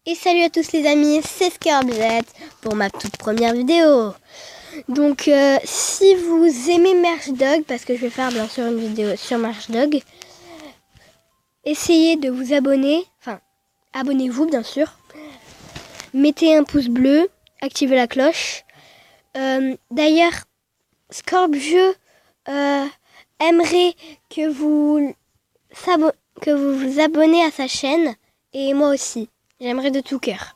Et salut à tous les amis, c'est Scarblette pour ma toute première vidéo. Donc si vous aimez Merchdog, parce que je vais faire bien sûr une vidéo sur Merchdog, essayez de vous abonner, enfin abonnez-vous bien sûr. Mettez un pouce bleu, activez la cloche. D'ailleurs, Scorpjeu aimerait que vous vous abonnez à sa chaîne, et moi aussi. J'aimerais de tout cœur.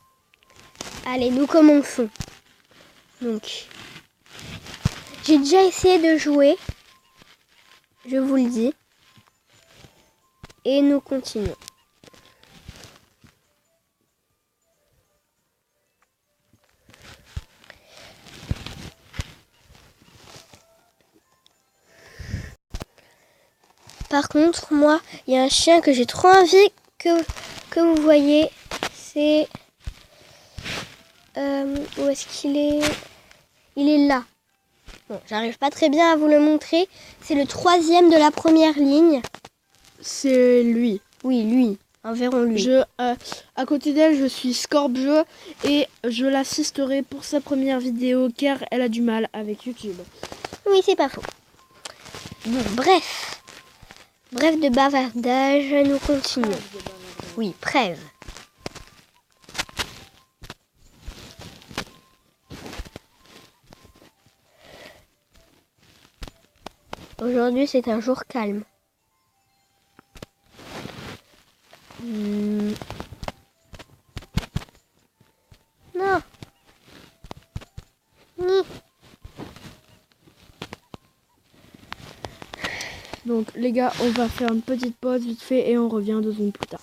Allez, nous commençons. Donc, j'ai déjà essayé de jouer, je vous le dis. Et nous continuons. Par contre, moi, il y a un chien que j'ai trop envie que vous voyez. C'est... où est-ce qu'il est? Il est là. Bon, j'arrive pas très bien à vous le montrer. C'est le 3e de la première ligne. C'est lui. Oui, lui. Environ lui. À côté d'elle, je suis Scorpjeu et je l'assisterai pour sa première vidéo car elle a du mal avec YouTube. Oui, c'est pas faux. Bon, bref. Bref de bavardage, nous continuons. Oui, bref. Aujourd'hui, c'est un jour calme. Non. Donc les gars, on va faire une petite pause vite fait et on revient 2 secondes plus tard.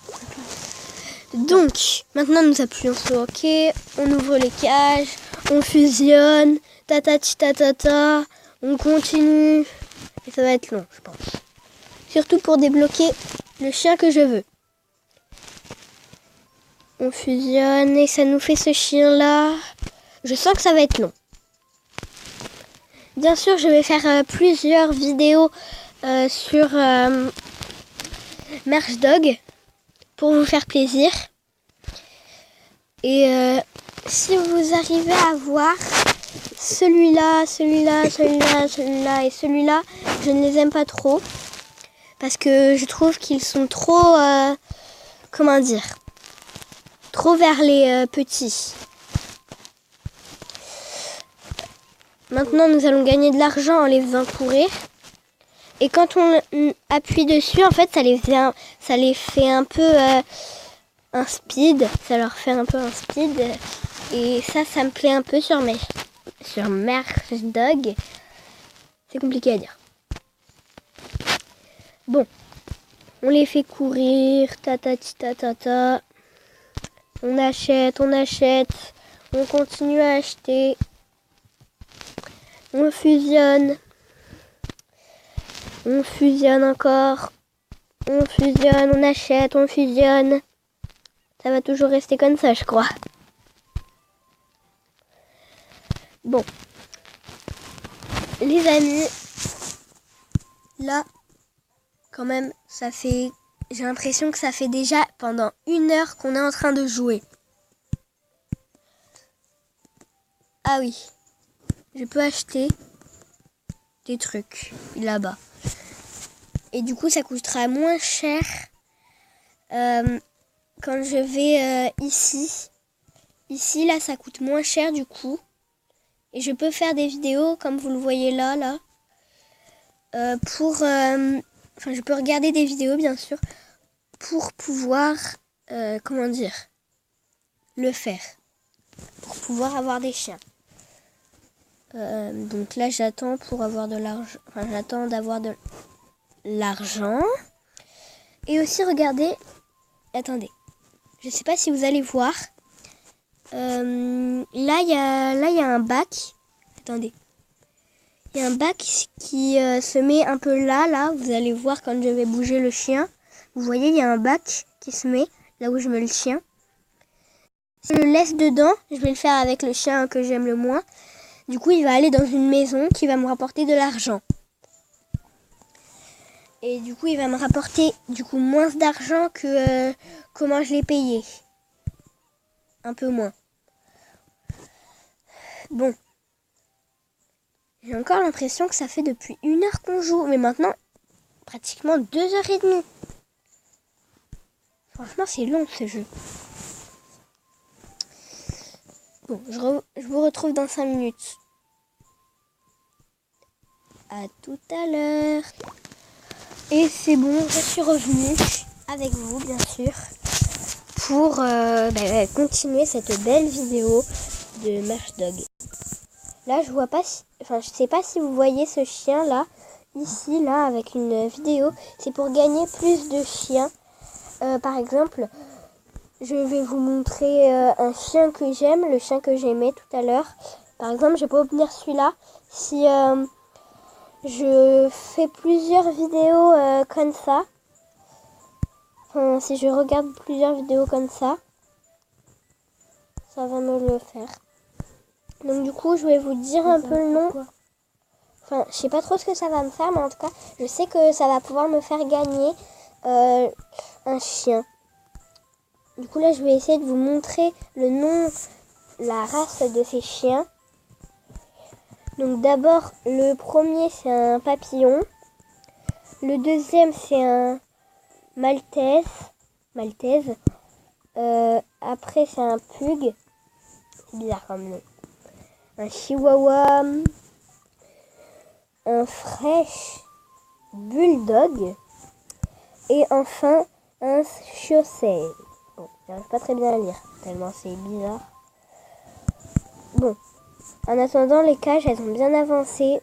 Donc, maintenant nous appuyons sur OK, on ouvre les cages, on fusionne, tatati tatata, on continue. Et ça va être long, je pense. Surtout pour débloquer le chien que je veux. On fusionne et ça nous fait ce chien-là. Je sens que ça va être long. Bien sûr, je vais faire plusieurs vidéos sur Merchdog pour vous faire plaisir. Et si vous arrivez à voir celui-là, celui-là, celui-là, celui-là et celui-là, je ne les aime pas trop. Parce que je trouve qu'ils sont trop, comment dire, trop vers les petits. Maintenant, nous allons gagner de l'argent en les faisant courir. Et quand on appuie dessus, en fait, ça les fait un peu un speed. Ça leur fait un peu un speed. Et ça me plaît un peu sur Merchdog. C'est compliqué à dire. Bon, on les fait courir, tatati tatata. On achète, on continue à acheter. On fusionne encore. On fusionne, on achète, on fusionne. Ça va toujours rester comme ça, je crois. Bon. Les amis, là, quand même, j'ai l'impression que ça fait déjà pendant 1 heure qu'on est en train de jouer. Ah oui, je peux acheter des trucs là-bas. Et du coup, ça coûtera moins cher quand je vais ici. Ici, là, ça coûte moins cher du coup. Et je peux faire des vidéos, comme vous le voyez là. Enfin, je peux regarder des vidéos, bien sûr, pour pouvoir, comment dire, le faire. Pour pouvoir avoir des chiens. Donc là, j'attends pour avoir de l'argent. Enfin, j'attends d'avoir de l'argent. Et aussi, regardez. Attendez. Je sais pas si vous allez voir. Là, il y a un bac. Attendez. Il y a un bac qui se met un peu là. Vous allez voir quand je vais bouger le chien. Vous voyez, il y a un bac qui se met là où je mets le chien. Si je le laisse dedans, je vais le faire avec le chien que j'aime le moins. Du coup, il va aller dans une maison qui va me rapporter de l'argent. Et du coup, il va me rapporter moins d'argent que comment je l'ai payé. un peu moins. Bon. J'ai encore l'impression que ça fait depuis 1 heure qu'on joue, mais maintenant, pratiquement 2h30. Franchement, c'est long ce jeu. Bon, je vous retrouve dans 5 minutes. À tout à l'heure. Et c'est bon, je suis revenue avec vous, bien sûr, pour continuer cette belle vidéo de Merchdog. Là, je vois pas, je sais pas si vous voyez ce chien là, ici, là, avec une vidéo. C'est pour gagner plus de chiens. Par exemple, je vais vous montrer un chien que j'aime, le chien que j'aimais tout à l'heure. Par exemple, je vais pas obtenir celui-là si je fais plusieurs vidéos comme ça. Enfin, si je regarde plusieurs vidéos comme ça, ça va me le faire. Donc du coup, je vais vous dire un peu le nom. Enfin, je sais pas trop ce que ça va me faire, mais en tout cas, je sais que ça va pouvoir me faire gagner un chien. Du coup, là, je vais essayer de vous montrer le nom, la race de ces chiens. Donc d'abord, le premier, c'est un papillon. Le deuxième, c'est un maltaise. Après, c'est un pug. C'est bizarre comme nom. Un chihuahua. Un fresh bulldog. Et enfin, un chaussée. Bon, j'arrive pas très bien à lire, tellement c'est bizarre. Bon, en attendant, les cages, elles ont bien avancé.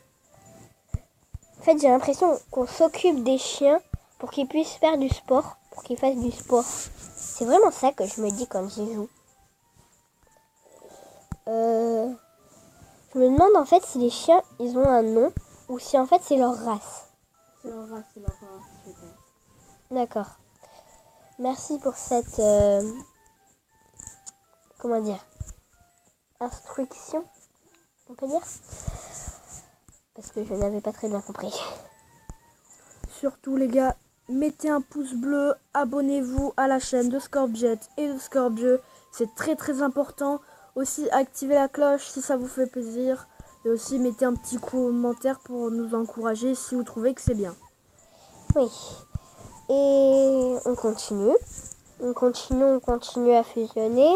En fait, j'ai l'impression qu'on s'occupe des chiens pour qu'ils puissent faire du sport, pour qu'ils fassent du sport. C'est vraiment ça que je me dis quand j'y joue. Je me demande en fait si les chiens, ils ont un nom ou si en fait c'est leur race. C'est leur race, je pense. D'accord. Merci pour cette... comment dire, instruction, on peut dire, parce que je n'avais pas très bien compris. Surtout les gars, mettez un pouce bleu, abonnez-vous à la chaîne de Scorpjet et de Scorpjeu, c'est très très important. Aussi activez la cloche si ça vous fait plaisir et aussi mettez un petit commentaire pour nous encourager si vous trouvez que c'est bien. Oui, et on continue à fusionner.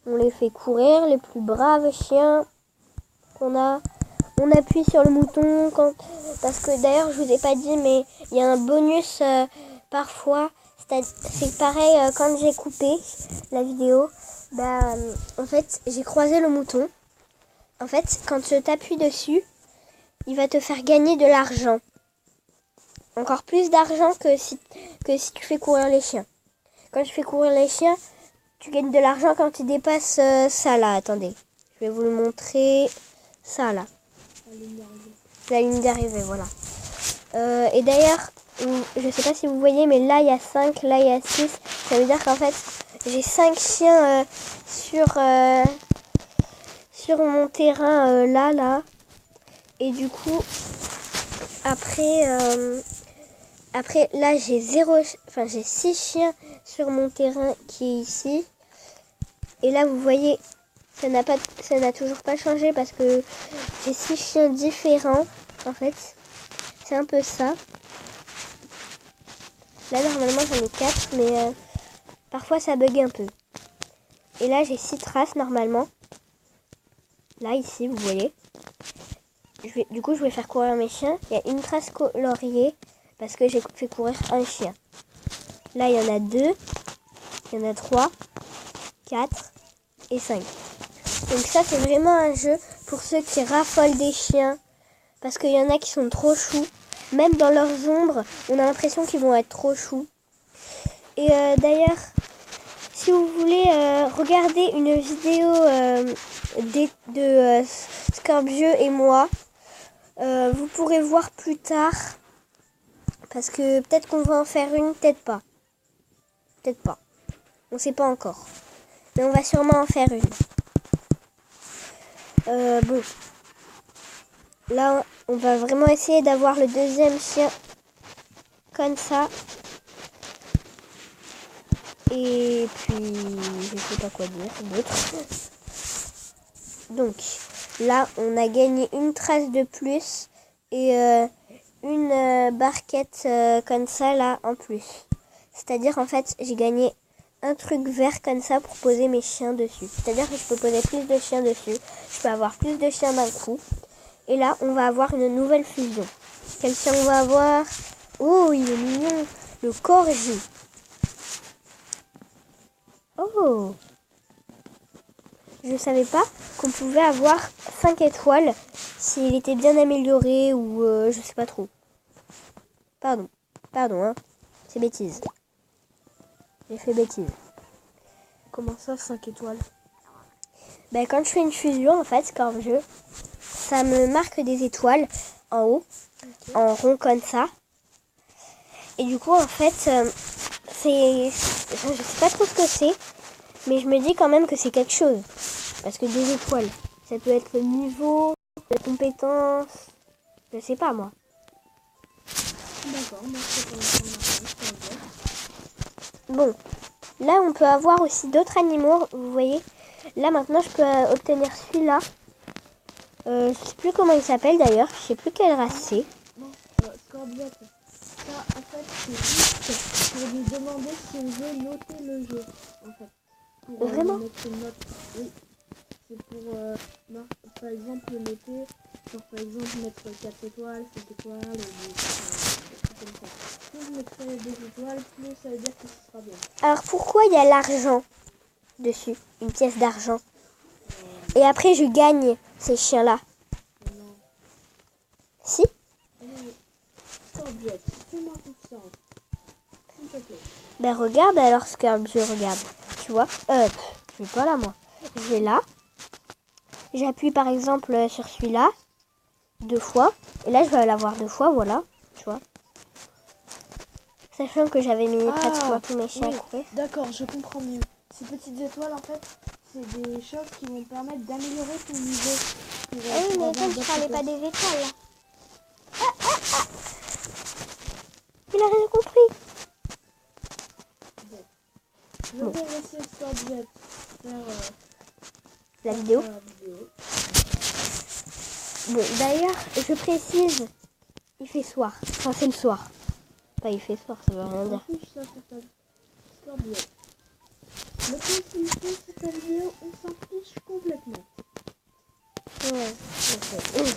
On les fait courir, les plus braves chiens qu'on a. On appuie sur le mouton parce que d'ailleurs je vous ai pas dit, mais il y a un bonus parfois. C'est pareil quand j'ai coupé la vidéo. En fait j'ai croisé le mouton. En fait quand tu t'appuies dessus, il va te faire gagner de l'argent. Encore plus d'argent que si tu fais courir les chiens. Quand tu fais courir les chiens, tu gagnes de l'argent quand tu dépasses ça là. Attendez, je vais vous le montrer. Ça là. La ligne d'arrivée, voilà. Et d'ailleurs, je sais pas si vous voyez, mais là il y a 5, là il y a 6. Ça veut dire qu'en fait, j'ai 5 chiens sur mon terrain là. Et du coup, après là j'ai 6 chiens sur mon terrain qui est ici. Et là vous voyez, ça n'a toujours pas changé parce que j'ai 6 chiens différents en fait. C'est un peu ça. Là normalement j'en ai 4, mais parfois ça bug un peu. Et là j'ai 6 traces normalement. Là ici vous voyez. Du coup je vais faire courir mes chiens. Il y a une trace coloriée parce que j'ai fait courir un chien. Là il y en a 2, il y en a 3, 4 et 5. Donc ça c'est vraiment un jeu pour ceux qui raffolent des chiens. Parce qu'il y en a qui sont trop choux. Même dans leurs ombres, on a l'impression qu'ils vont être trop choux. Et d'ailleurs, si vous voulez regarder une vidéo de Scorpjeu et moi, vous pourrez voir plus tard. Parce que peut-être qu'on va en faire une, peut-être pas. Peut-être pas. On ne sait pas encore. Mais on va sûrement en faire une. Bon. Là, on va vraiment essayer d'avoir le deuxième chien comme ça. Et puis, je sais pas quoi dire d'autre. Donc, là, on a gagné une trace de plus et une barquette comme ça, là, en plus. C'est-à-dire, en fait, j'ai gagné un truc vert comme ça pour poser mes chiens dessus. C'est-à-dire que je peux poser plus de chiens dessus. Je peux avoir plus de chiens d'un coup. Et là, on va avoir une nouvelle fusion. Quel chien on va avoir? Oh, il est mignon. Le corgi. Oh! Je savais pas qu'on pouvait avoir 5 étoiles s'il était bien amélioré ou je sais pas trop. Pardon, hein. C'est bêtise. J'ai fait bêtise. Comment ça, 5 étoiles? Ben, quand je fais une fusion, en fait, quand ça me marque des étoiles en haut, en rond comme ça. Et du coup, en fait, je sais pas trop ce que c'est, mais je me dis quand même que c'est quelque chose. Parce que des étoiles, ça peut être le niveau, la compétence, je sais pas moi. D'accord, moi je peux Bon, là on peut avoir aussi d'autres animaux, vous voyez. Là maintenant je peux obtenir celui-là. Je sais plus comment il s'appelle d'ailleurs, je sais plus quelle race c'est. Non, Scorbiot. Ça, en fait, c'est juste pour lui demander si on veut noter le jeu, en fait. Pour Vraiment lui mettre une note. Oui. C'est pour, par exemple, noter, genre par exemple mettre 4 étoiles, 5 étoiles, des trucs comme ça. Plus je mettrai 2 étoiles, plus ça veut dire que ce sera bien. Alors pourquoi il y a l'argent dessus, une pièce d'argent? Et après je gagne ces chiens-là. Non. Si? Scorbiot, fais-moi confiance. S'il te plaît. Ben regarde alors ce que je regarde. Tu vois? Je vais pas là moi. Je vais là. J'appuie par exemple sur celui-là 2 fois. Et là je vais l'avoir 2 fois, voilà. Tu vois? Sachant que j'avais mis pratiquement tous mes chiens à courir. D'accord, je comprends mieux. Ces petites étoiles, en fait, c'est des choses qui vont permettre d'améliorer ton niveau. Oui, mais attends, je parlais pas des étoiles là. Il a rien compris. Je vais laisser Scorbiot faire La vidéo. la vidéo. Bon, d'ailleurs, je précise, il fait soir. Enfin, c'est le soir. Pas il fait soir, ça veut rien On dire. fiche ça sur ta Scorbiot. Le plus qu'il fait sur ta vidéo, on s'en fiche complètement. Ouais, ok.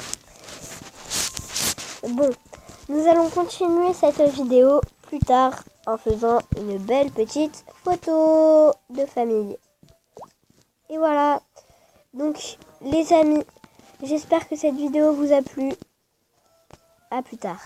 Bon, nous allons continuer cette vidéo plus tard en faisant une belle petite photo de famille. Et voilà. Donc, les amis, j'espère que cette vidéo vous a plu. À plus tard.